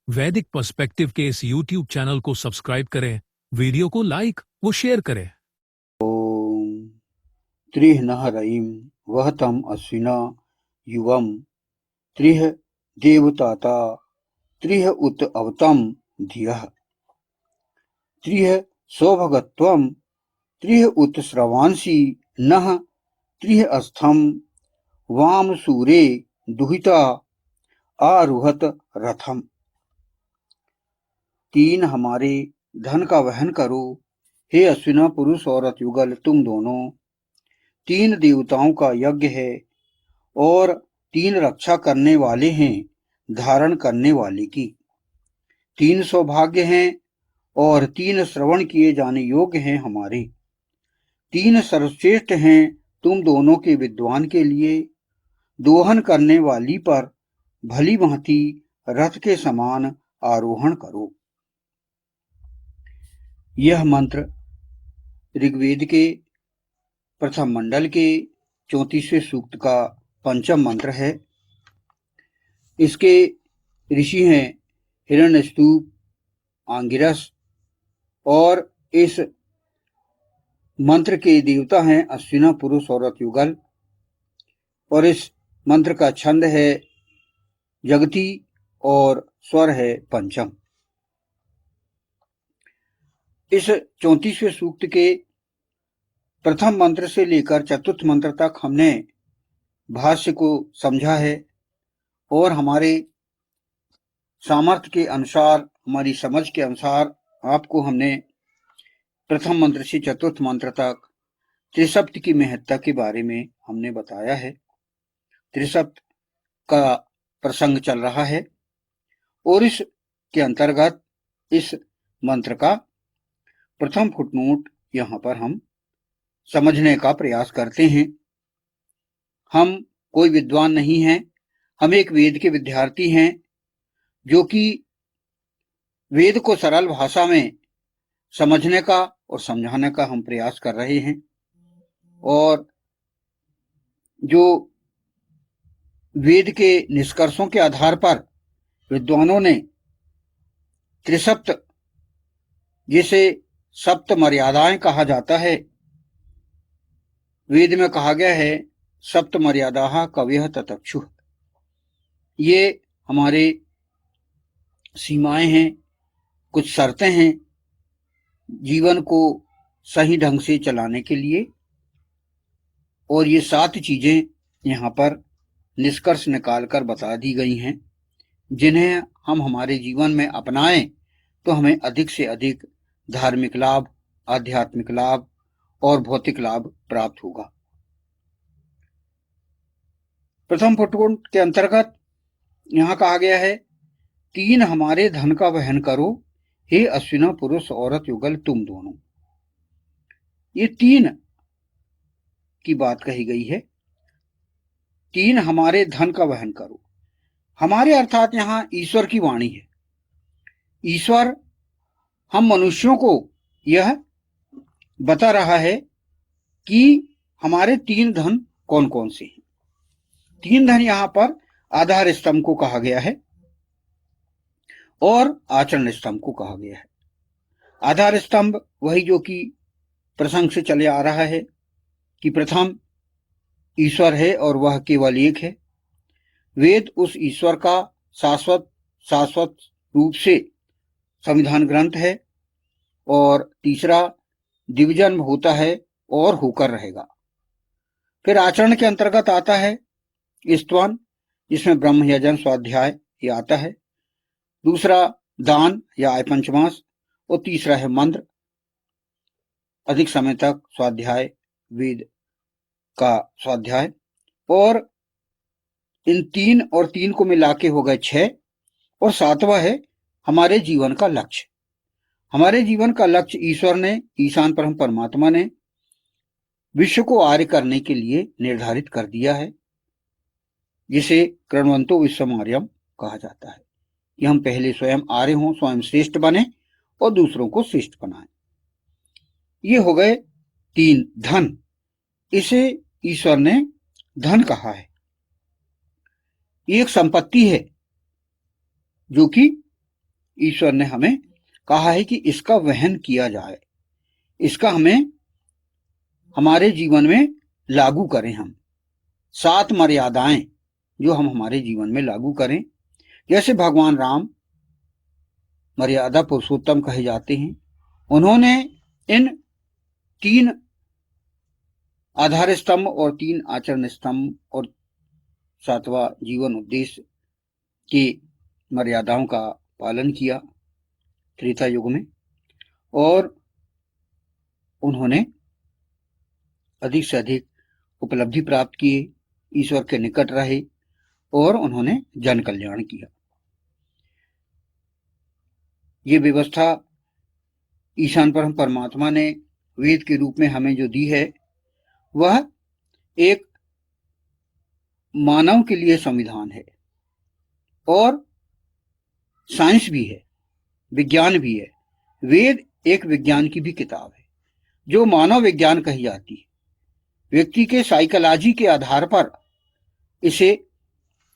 वैदिक पर्सपेक्टिव के इस YouTube चैनल को सब्सक्राइब करें, वीडियो को लाइक व शेयर करें। ओम त्रिह नः रयिं वहतम् अश्विना युवम् त्रिह देवताता त्रिह उत अवतम धियः त्रिह सौभगत्वम् त्रिह उत श्रवांसि नः त्रिह अस्थम वाम सूरे दुहिता आरुहत रथम। तीन हमारे धन का वहन करो, हे अश्विना पुरुष और अतयुगल तुम दोनों। तीन देवताओं का यज्ञ है और तीन रक्षा करने वाले हैं धारण करने वाले की। तीन सौभाग्य हैं और तीन श्रवण किए जाने योग्य हैं हमारे। तीन सर्वश्रेष्ठ हैं तुम दोनों के विद्वान के लिए। दोहन करने वाली पर भली भांति रथ के समान आरोहण करो। यह मंत्र ऋग्वेद के प्रथम मंडल के 34वें सूक्त का पंचम मंत्र है। इसके ऋषि हैं हिरण्यस्तूप, आंगिरस और इस मंत्र के देवता हैं अश्विना पुरुष और अतयुगल। और इस मंत्र का छंद है जगती और स्वर है पंचम। इस 34वें सूक्त के प्रथम मंत्र से लेकर चतुर्थ मंत्र तक हमने भाष्य को समझा है और हमारे सामर्थ्य के अनुसार, हमारी समझ के अनुसार आपको हमने प्रथम मंत्र से चतुर्थ मंत्र तक त्रिसप्त की महत्ता के बारे में हमने बताया है। त्रिसप्त का प्रसंग चल रहा है और इसके अंतर्गत इस मंत्र का प्रथम फुटनोट यहाँ पर हम समझने का प्रयास करते हैं। हम कोई विद्वान नहीं हैं, हम एक वेद के विद्यार्थी हैं जो कि वेद को सरल भाषा में समझने का और समझाने का हम प्रयास कर रहे हैं। और जो वेद के निष्कर्षों के आधार पर विद्वानों ने त्रिसप्त, जिसे सप्त मर्यादाएं कहा जाता है, वेद में कहा गया है सप्त मर्यादा कवयः ततक्षु। ये हमारे सीमाएं हैं, कुछ शर्तें हैं जीवन को सही ढंग से चलाने के लिए। और ये 7 चीजें यहाँ पर निष्कर्ष निकालकर बता दी गई हैं, जिन्हें हम हमारे जीवन में अपनाएं तो हमें अधिक से अधिक धार्मिक लाभ, आध्यात्मिक लाभ और भौतिक लाभ प्राप्त होगा। प्रथम फुटनोट के अंतर्गत यहाँ कहा गया है, तीन हमारे धन का वहन करो, हे अश्विना पुरुष और अतयुगल तुम दोनों। ये तीन की बात कही गई है। तीन हमारे धन का वहन करो। हमारे अर्थात यहाँ ईश्वर की वाणी है। ईश्वर हम मनुष्यों को यह बता रहा है कि हमारे तीन धन कौन कौन से हैं। तीन धन यहाँ पर आधार स्तंभ को कहा गया है और आचरण स्तंभ को कहा गया है। आधार स्तंभ वही जो कि प्रसंग से चले आ रहा है कि प्रथम ईश्वर है और वह केवल एक है। वेद उस ईश्वर का शाश्वत रूप से संविधान ग्रंथ है। और तीसरा दिव्यजन्म होता है और होकर रहेगा। फिर आचरण के अंतर्गत आता है स्तवन, जिसमें ब्रह्म यजन स्वाध्याय ये आता है। दूसरा दान या आय पंचमास, और तीसरा है मंत्र, अधिक समय तक स्वाध्याय, वेद का स्वाध्याय। और इन तीन और तीन को मिला के हो गए 6। और 7वां है हमारे जीवन का लक्ष्य। हमारे जीवन का लक्ष्य ईश्वर ने, ईशान परम परमात्मा ने विश्व को आर्य करने के लिए निर्धारित कर दिया है, जिसे कृण्वन्तो विश्वमार्यम कहा जाता है कि हम पहले स्वयं आर्य हों, स्वयं श्रेष्ठ बने और दूसरों को श्रेष्ठ बनाएं। ये हो गए तीन धन। इसे ईश्वर ने धन कहा है। ये एक संपत्ति है जो कि ईश्वर ने हमें कहा है कि इसका वहन किया जाए, इसका हमें हमारे जीवन में लागू करें। हम 7 मर्यादाएं जो हम हमारे जीवन में लागू करें, जैसे भगवान राम मर्यादा पुरुषोत्तम कहे जाते हैं, उन्होंने इन 3 आधार स्तंभ और 3 आचरण स्तंभ और 7वां जीवन उद्देश्य की मर्यादाओं का पालन किया त्रेता युग में, और उन्होंने अधिक से अधिक उपलब्धि प्राप्त किए, ईश्वर के निकट रहे और उन्होंने जन कल्याण किया। ये व्यवस्था ईशान परम परमात्मा ने वेद के रूप में हमें जो दी है, वह एक मानव के लिए संविधान है और साइंस भी है, विज्ञान भी है। वेद एक विज्ञान की भी किताब है जो मानव विज्ञान कही जाती है। व्यक्ति के साइकोलॉजी के आधार पर इसे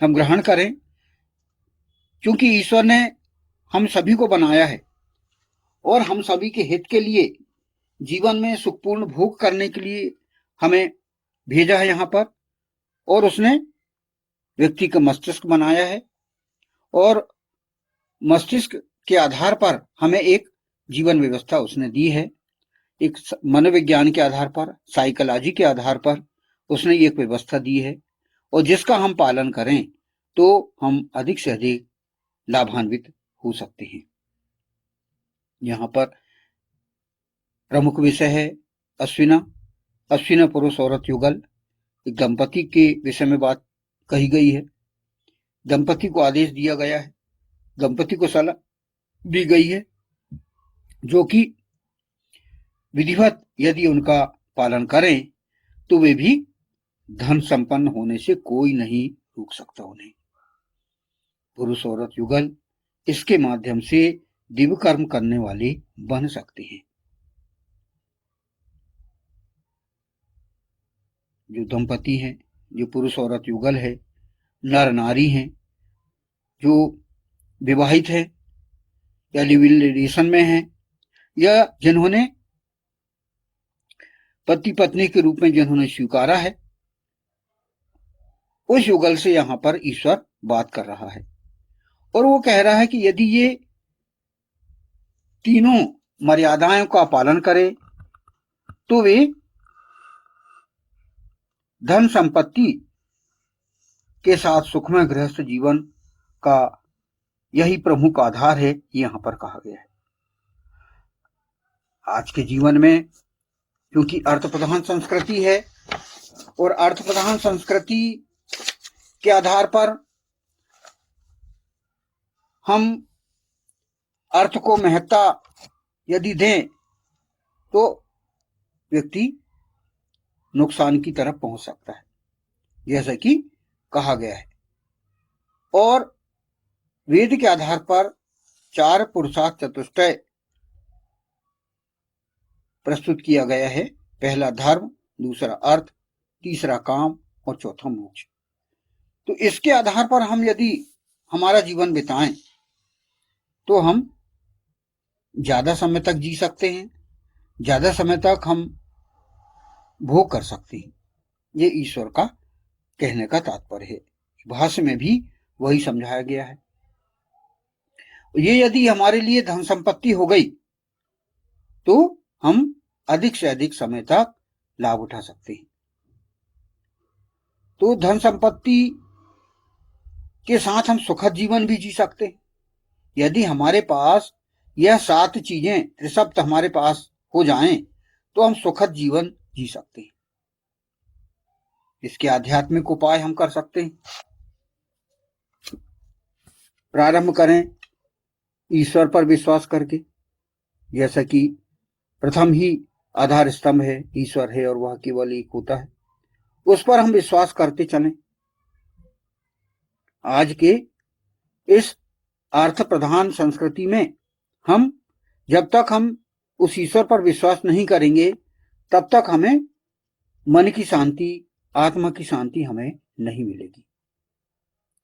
हम ग्रहण करें, क्योंकि ईश्वर ने हम सभी को बनाया है और हम सभी के हित के लिए, जीवन में सुखपूर्ण भोग करने के लिए हमें भेजा है यहाँ पर। और उसने व्यक्ति का मस्तिष्क बनाया है और मस्तिष्क के आधार पर हमें एक जीवन व्यवस्था उसने दी है। एक मनोविज्ञान के आधार पर, साइकोलॉजी के आधार पर उसने एक व्यवस्था दी है, और जिसका हम पालन करें तो हम अधिक से अधिक लाभान्वित हो सकते हैं। यहाँ पर प्रमुख विषय है अश्विना पुरुष औरत युगल। एक दंपति के विषय में बात कही गई है। दंपति को आदेश दिया गया है, दंपति को सलाह दी गई है, जो कि विधिवत यदि उनका पालन करें तो वे भी धन संपन्न होने से कोई नहीं रोक सकता उन्हें। पुरुष औरत युगल इसके माध्यम से दिव्य कर्म करने वाले बन सकते हैं। जो दंपति हैं, जो पुरुष औरत युगल है, नर नारी हैं, जो विवाहित है या लिविंग रिलेशन में हैं, या जिन्होंने पति पत्नी के रूप में जिन्होंने स्वीकारा है, उस युगल से यहां पर ईश्वर बात कर रहा है और वो कह रहा है कि यदि ये तीनों मर्यादाओं का पालन करे तो वे धन संपत्ति के साथ सुखमय गृहस्थ जीवन का यही प्रमुख आधार है, यहां पर कहा गया है। आज के जीवन में क्योंकि अर्थ प्रधान संस्कृति है और अर्थ प्रधान संस्कृति के आधार पर हम अर्थ को महत्ता यदि दें तो व्यक्ति नुकसान की तरफ पहुंच सकता है, जैसा कि कहा गया है। और वेद के आधार पर 4 पुरुषार्थ चतुष्टय प्रस्तुत किया गया है। पहला धर्म, दूसरा अर्थ, तीसरा काम और चौथा मोक्ष। तो इसके आधार पर हम यदि हमारा जीवन बिताएं तो हम ज्यादा समय तक जी सकते हैं, ज्यादा समय तक हम भोग कर सकते हैं। ये ईश्वर का कहने का तात्पर्य है। भाष्य में भी वही समझाया गया है। ये यदि हमारे लिए धन संपत्ति हो गई तो हम अधिक से अधिक समय तक लाभ उठा सकते हैं। तो धन संपत्ति के साथ हम सुखद जीवन भी जी सकते हैं। यदि हमारे पास यह 7 चीजें त्रिसप्त हमारे पास हो जाएं तो हम सुखद जीवन जी सकते हैं। इसके आध्यात्मिक उपाय हम कर सकते हैं। प्रारंभ करें ईश्वर पर विश्वास करके, जैसा कि प्रथम ही आधार स्तंभ है, ईश्वर है और वह केवल एक होता है, उस पर हम विश्वास करते चलें। आज के इस अर्थ प्रधान संस्कृति में हम जब तक हम उस ईश्वर पर विश्वास नहीं करेंगे तब तक हमें मन की शांति, आत्मा की शांति हमें नहीं मिलेगी।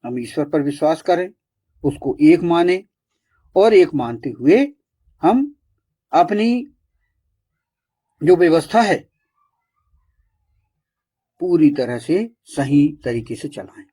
हम ईश्वर पर विश्वास करें, उसको एक माने और एक मानते हुए हम अपनी जो व्यवस्था है पूरी तरह से सही तरीके से चलाएं।